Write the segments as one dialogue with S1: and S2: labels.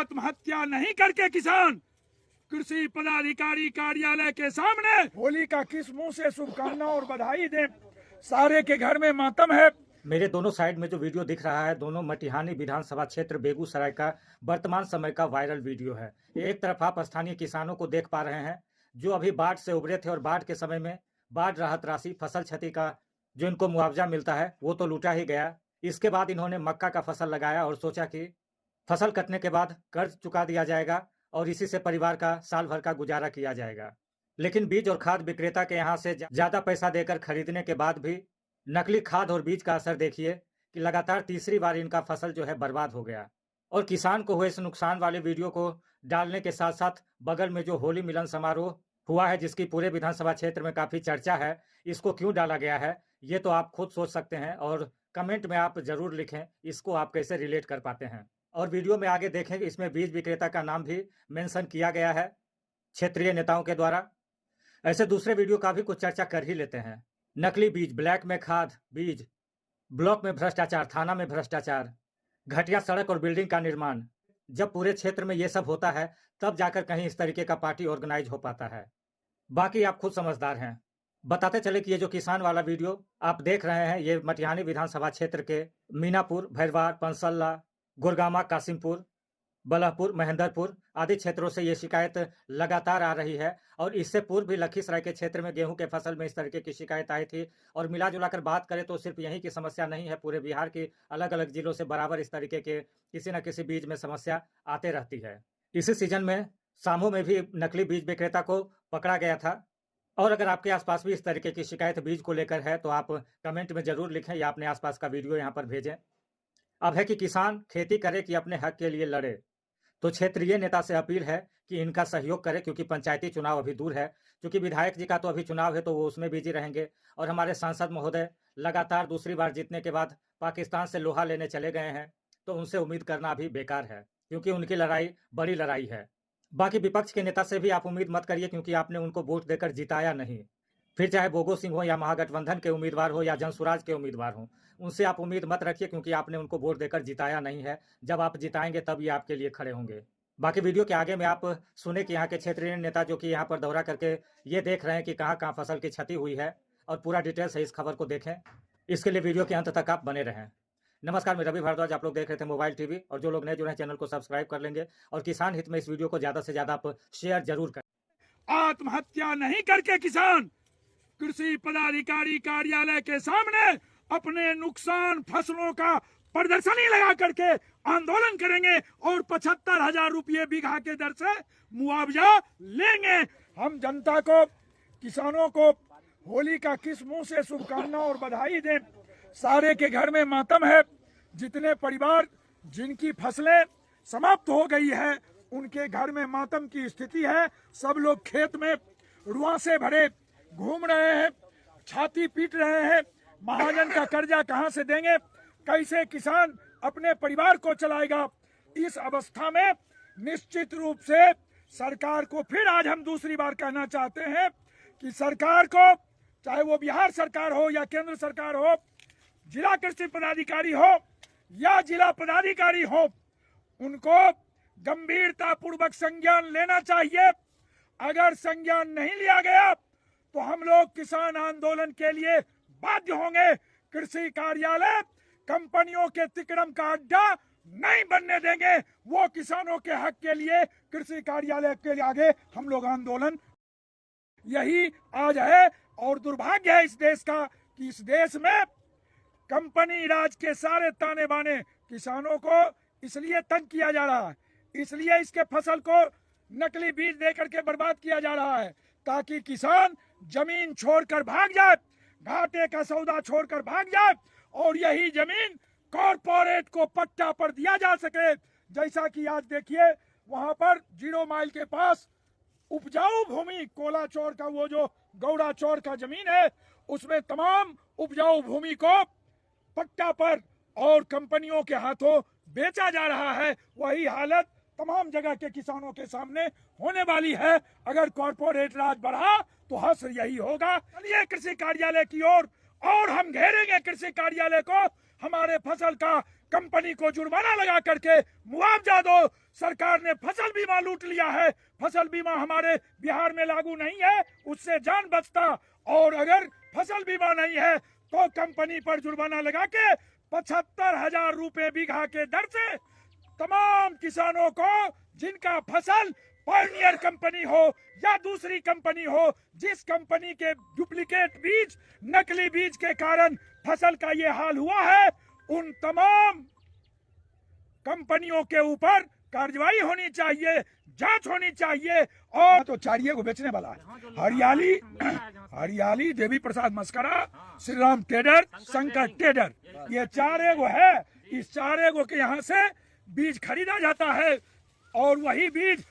S1: आत्महत्या नहीं करके किसान कृषि पदाधिकारी कार्यालय के सामने होली का किस मुंह से शुभकामना और बधाई दें। सारे के घर में मातम है।
S2: मेरे दोनों साइड में जो वीडियो दिख रहा है, दोनों मटिहानी विधानसभा क्षेत्र बेगूसराय का वर्तमान समय का वायरल वीडियो है। एक तरफ आप स्थानीय किसानों को देख पा रहे हैं जो अभी बाढ़ से उभरे थे और बाढ़ के समय में बाढ़ राहत राशि, फसल क्षति का जो इनको मुआवजा मिलता है वो तो लूटा ही गया। इसके बाद इन्होंने मक्का का फसल लगाया और सोचा कि फसल कटने के बाद कर्ज चुका दिया जाएगा और इसी से परिवार का साल भर का गुजारा किया जाएगा। लेकिन बीज और खाद विक्रेता के यहाँ से ज्यादा पैसा देकर खरीदने के बाद भी नकली खाद और बीज का असर देखिए कि लगातार तीसरी बार इनका फसल जो है बर्बाद हो गया। और किसान को हुए इस नुकसान वाले वीडियो को डालने के साथ साथ बगल में जो होली मिलन समारोह हुआ है, जिसकी पूरे विधानसभा क्षेत्र में काफी चर्चा है, इसको क्यों डाला गया है ये तो आप खुद सोच सकते हैं और कमेंट में आप जरूर लिखें इसको आप कैसे रिलेट कर पाते हैं। और वीडियो में आगे देखें कि इसमें बीज विक्रेता का नाम भी मेंशन किया गया है क्षेत्रीय नेताओं के द्वारा। ऐसे दूसरे वीडियो का भी कुछ चर्चा कर ही लेते हैं। नकली बीज, ब्लैक में खाद बीज, ब्लॉक में भ्रष्टाचार, थाना में भ्रष्टाचार, घटिया सड़क और बिल्डिंग का निर्माण। जब पूरे क्षेत्र में ये सब होता है तब जाकर कहीं इस तरीके का पार्टी ऑर्गेनाइज हो पाता है। बाकी आप खुद समझदार हैं। बताते चले कि ये जो किसान वाला वीडियो आप देख रहे हैं, ये मटिहानी विधानसभा क्षेत्र के मीनापुर, भैरवार, पंसल्ला, गुरगामा, कासिमपुर, बलहपुर, महेंद्रपुर आदि क्षेत्रों से ये शिकायत लगातार आ रही है। और इससे पूर्व भी लखीसराय के क्षेत्र में गेहूं के फसल में इस तरीके की शिकायत आई थी। और मिला जुलाकर बात करें तो सिर्फ यहीं की समस्या नहीं है, पूरे बिहार के अलग अलग जिलों से बराबर इस तरीके के किसी न किसी बीज में समस्या आते रहती है। इसी सीजन में सामू में भी नकली बीज विक्रेता को पकड़ा गया था। और अगर आपके आसपास भी इस तरीके की शिकायत बीज को लेकर है तो आप कमेंट में जरूर लिखें या अपने आसपास का वीडियो यहाँ पर भेजें। अब है कि किसान खेती करे कि अपने हक के लिए लड़े, तो क्षेत्रीय नेता से अपील है कि इनका सहयोग करें, क्योंकि पंचायती चुनाव अभी दूर है। क्योंकि विधायक जी का तो अभी चुनाव है तो वो उसमें बिजी रहेंगे और हमारे सांसद महोदय लगातार दूसरी बार जीतने के बाद पाकिस्तान से लोहा लेने चले गए हैं, तो उनसे उम्मीद करना अभी बेकार है, क्योंकि उनकी लड़ाई बड़ी लड़ाई है। बाकी विपक्ष के नेता से भी आप उम्मीद मत करिए, क्योंकि आपने उनको वोट देकर जिताया नहीं। फिर चाहे बोगो सिंह हो या महागठबंधन के उम्मीदवार हो या जनसुराज के उम्मीदवार हो, उनसे आप उम्मीद मत रखिए, क्योंकि आपने उनको वोट देकर जिताया नहीं है। जब आप जिताएंगे तब ये आपके लिए खड़े होंगे। बाकी वीडियो के आगे में आप सुने कि यहाँ के क्षेत्रीय नेता जो कि यहाँ पर दौरा करके ये देख रहे हैं कि कहाँ कहाँ फसल की क्षति हुई है, और पूरा डिटेल से इस खबर को देखें। इसके लिए वीडियो के अंत तक आप बने रहें। नमस्कार, मैं रवि भारद्वाज, आप लोग देख रहे थे मोबाइल टीवी। और जो लोग नए जुड़े हैं चैनल को सब्सक्राइब कर लेंगे और किसान हित में इस वीडियो को ज्यादा से ज्यादा आप शेयर जरूर करें।
S1: आत्महत्या नहीं करके किसान कृषि पदाधिकारी कार्यालय के सामने अपने नुकसान फसलों का प्रदर्शनी लगा करके आंदोलन करेंगे और 75,000 रुपये बीघा के दर से मुआवजा लेंगे। हम जनता को, किसानों को होली का किस मुंह से शुभकामना और बधाई दें। सारे के घर में मातम है। जितने परिवार जिनकी फसलें समाप्त हो गई है उनके घर में मातम की स्थिति है। सब लोग खेत में रुआ से भरे घूम रहे हैं, छाती पीट रहे हैं। महाजन का कर्जा कहां से देंगे, कैसे किसान अपने परिवार को चलाएगा। इस अवस्था में निश्चित रूप से सरकार को फिर आज हम दूसरी बार कहना चाहते हैं कि सरकार को, चाहे वो बिहार सरकार हो या केंद्र सरकार हो, जिला कृषि पदाधिकारी हो या जिला पदाधिकारी हो, उनको गंभीरता पूर्वक संज्ञान लेना चाहिए। अगर संज्ञान नहीं लिया गया तो हम लोग किसान आंदोलन के लिए बाध्य होंगे। कृषि कार्यालय कंपनियों के तिकड़म का अड्डा नहीं बनने देंगे। वो किसानों के हक के लिए कृषि कार्यालय के आगे हम लोग आंदोलन, यही आज है। और दुर्भाग्य है इस देश का कि इस देश में कंपनी राज के सारे ताने बाने किसानों को इसलिए तंग किया जा रहा है, इसलिए इसके फसल को नकली बीज दे करके बर्बाद किया जा रहा है, ताकि किसान जमीन छोड़कर भाग जाए, घाटे का सौदा छोड़कर भाग जाए और यही जमीन कॉरपोरेट को पट्टा पर दिया जा सके। जैसा कि आज देखिए वहां पर 0 माइल के पास उपजाऊ भूमि, कोला चौर का वो जो गौड़ा चौर का जमीन है, उसमें तमाम उपजाऊ भूमि को पट्टा पर और कंपनियों के हाथों बेचा जा रहा है। वही हालत तमाम जगह के किसानों के सामने होने वाली है। अगर कॉरपोरेट राज बढ़ा तो हश्र यही होगा। चलिए कृषि कार्यालय की ओर और हम घेरेंगे कृषि कार्यालय को। हमारे फसल का कंपनी को जुर्माना लगा करके मुआवजा दो। सरकार ने फसल बीमा लूट लिया है। फसल बीमा हमारे बिहार में लागू नहीं है, उससे जान बचता। और अगर फसल बीमा नहीं है तो कंपनी पर जुर्माना लगा के 75,000 रुपए बीघा के दर से तमाम किसानों को जिनका फसल पायनियर कंपनी हो या दूसरी कंपनी हो, जिस कंपनी के डुप्लीकेट बीज, नकली बीज के कारण फसल का ये हाल हुआ है, उन तमाम कंपनियों के ऊपर कार्रवाई होनी चाहिए, जांच होनी चाहिए। और तो चारिये को बेचने वाला है हरियाली देवी प्रसाद मस्करा, श्री राम टेडर, शंकर टेडर, ये 4 एगो है। इस 4 एगो के यहाँ से बीज खरीदा जाता है और वही बीज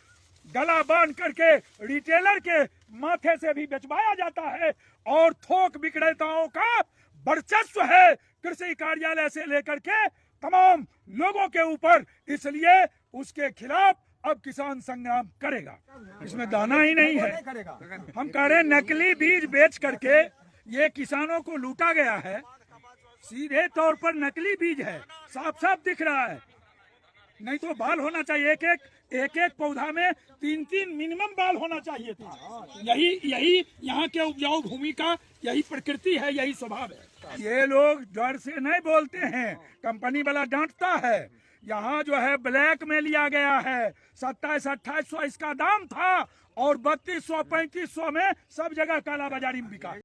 S1: गला बांध करके रिटेलर के माथे से भी बेचवाया जाता है। और थोक विक्रेताओं का वर्चस्व है कृषि कार्यालय से लेकर के तमाम लोगों के ऊपर, इसलिए उसके खिलाफ अब किसान संग्राम करेगा। इसमें दाना ही नहीं है। हम कह रहे हैं नकली बीज बेच करके ये किसानों को लूटा गया है। सीधे तौर पर नकली बीज है, साफ साफ दिख रहा है। नहीं तो बाल होना चाहिए, एक एक पौधा में 3-3 मिनिमम बाल होना चाहिए था। यही यहाँ के उपजाऊ भूमि का यही प्रकृति है, यही स्वभाव है। ये लोग डर से नहीं बोलते हैं, कंपनी वाला डांटता है। यहाँ जो है ब्लैक में लिया गया है, 2700-2800 इसका दाम था और 3200-3500 में सब जगह काला बाजारी में बिका।